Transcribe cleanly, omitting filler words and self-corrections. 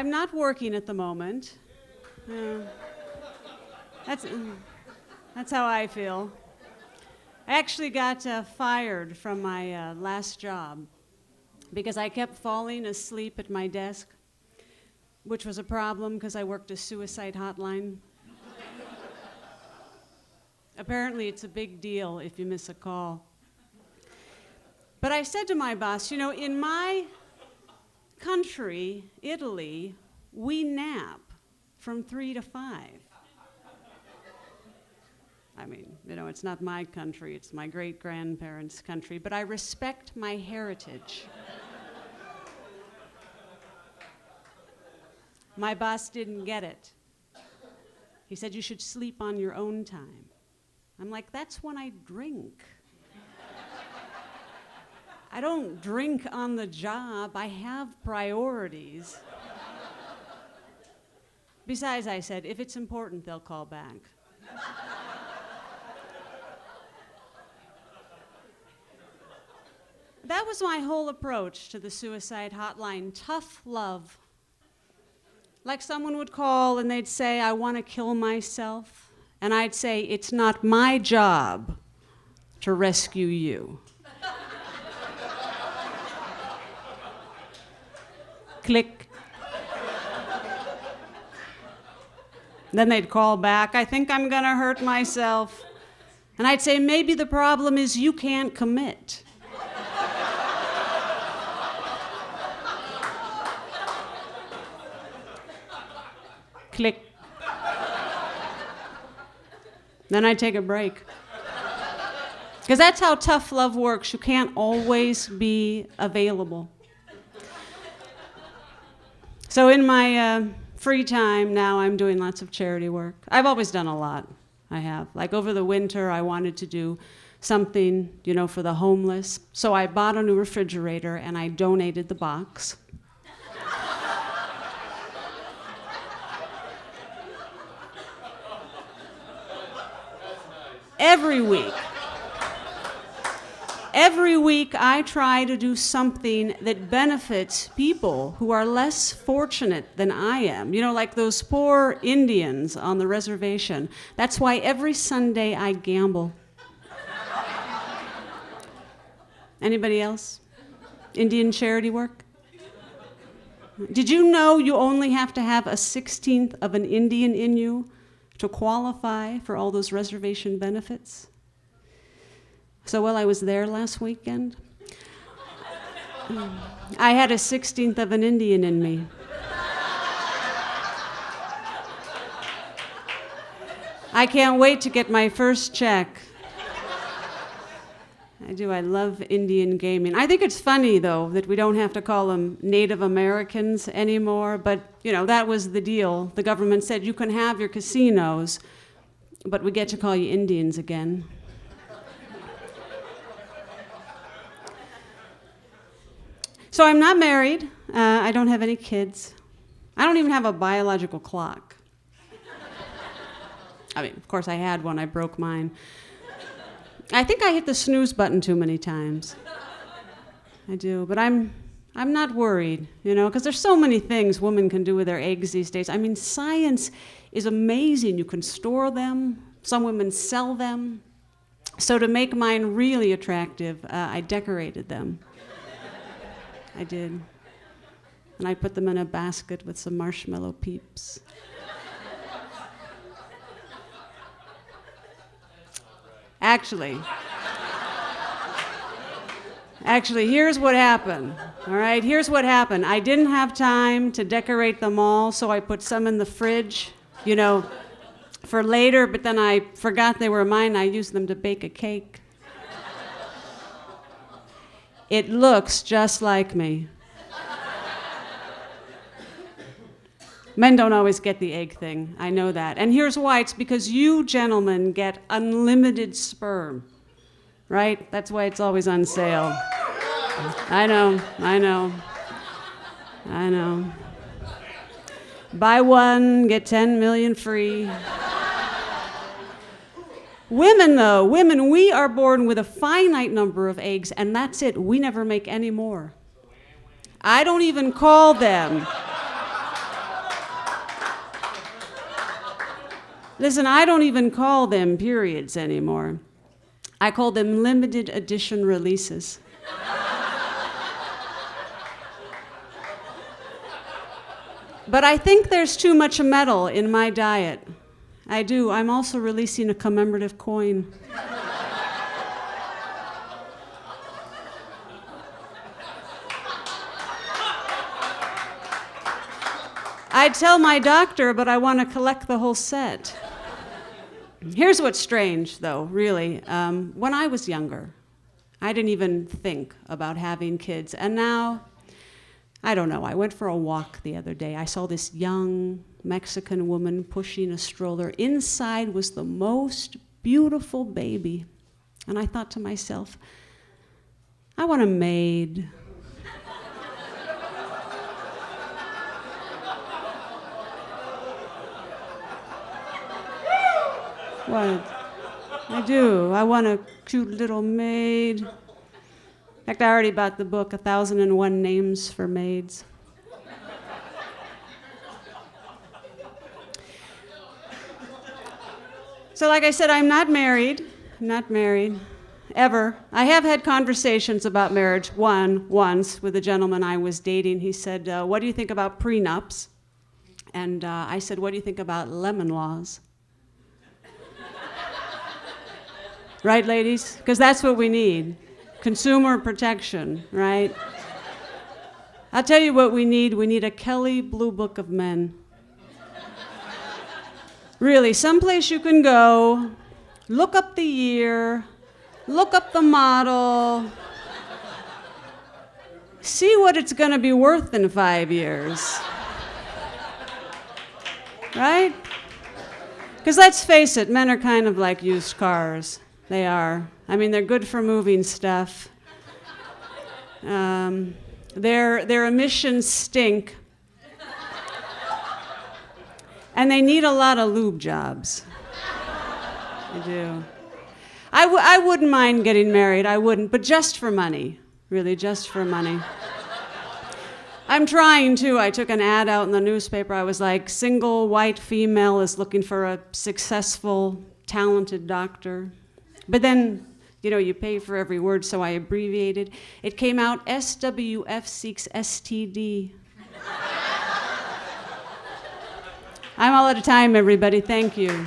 I'm not working at the moment. That's how I feel. I actually got fired from my last job because I kept falling asleep at my desk, which was a problem because I worked a suicide hotline. Apparently, it's a big deal if you miss a call. But I said to my boss, in my country, Italy, we nap from 3 to 5. I mean, it's not my country, it's my great-grandparents' country, but I respect my heritage. My boss didn't get it. He said, you should sleep on your own time. I'm like, that's when I drink. I don't drink on the job. I have priorities. Besides, I said, if it's important, they'll call back. That was my whole approach to the suicide hotline. Tough love. Like someone would call and they'd say, I want to kill myself. And I'd say, it's not my job to rescue you. Click. Then they'd call back, I think I'm gonna hurt myself. And I'd say, maybe the problem is you can't commit. Click. Then I'd take a break. Because that's how tough love works. You can't always be available. So in my free time now, I'm doing lots of charity work. I've always done a lot. I have. Like over the winter, I wanted to do something, for the homeless. So I bought a new refrigerator and I donated the box. Every week, I try to do something that benefits people who are less fortunate than I am. Like those poor Indians on the reservation. That's why every Sunday I gamble. Anybody else? Indian charity work? Did you know you only have to have a 16th of an Indian in you to qualify for all those reservation benefits? So while I was there last weekend, I had a 16th of an Indian in me. I can't wait to get my first check. I do. I love Indian gaming. I think it's funny, though, that we don't have to call them Native Americans anymore, but, that was the deal. The government said you can have your casinos, but we get to call you Indians again. So I'm not married. I don't have any kids. I don't even have a biological clock. I mean, of course I had one. I broke mine. I think I hit the snooze button too many times. I do, but I'm not worried, because there's so many things women can do with their eggs these days. I mean, science is amazing. You can store them. Some women sell them. So to make mine really attractive, I decorated them. I did. And I put them in a basket with some marshmallow peeps. Actually, here's what happened. All right, here's what happened. I didn't have time to decorate them all, so I put some in the fridge, for later, but then I forgot they were mine. I used them to bake a cake. It looks just like me. Men don't always get the egg thing. I know that. And here's why. It's because you gentlemen get unlimited sperm, right? That's why it's always on sale. I know. Buy one, get 10 million free. Women, we are born with a finite number of eggs, and that's it. We never make any more. I don't even call them. Listen, I don't even call them periods anymore. I call them limited edition releases. But I think there's too much metal in my diet. I do. I'm also releasing a commemorative coin. I'd tell my doctor, but I want to collect the whole set. Here's what's strange, though, really. When I was younger, I didn't even think about having kids. And now, I don't know, I went for a walk the other day. I saw this young Mexican woman pushing a stroller. Inside was the most beautiful baby. And I thought to myself, I want a maid. What? I do. I want a cute little maid. In fact, I already bought the book, 1001 Names for Maids. So like I said, I'm not married. I'm not married, ever. I have had conversations about marriage, once, with a gentleman I was dating. He said, what do you think about prenups? And I said, what do you think about lemon laws? Right, ladies? Because that's what we need. Consumer protection, right? I'll tell you what we need. We need a Kelly Blue Book of Men. Really, someplace you can go, look up the year, look up the model, see what it's going to be worth in 5 years. Right? Because let's face it, men are kind of like used cars. They are. I mean, they're good for moving stuff. Their emissions stink. And they need a lot of lube jobs. They do. I wouldn't mind getting married, I wouldn't, but just for money. Really, just for money. I'm trying to. I took an ad out in the newspaper. I was like, single white female is looking for a successful, talented doctor. But then, you pay for every word, so I abbreviated. It came out, SWF seeks STD. I'm all out of time, everybody. Thank you.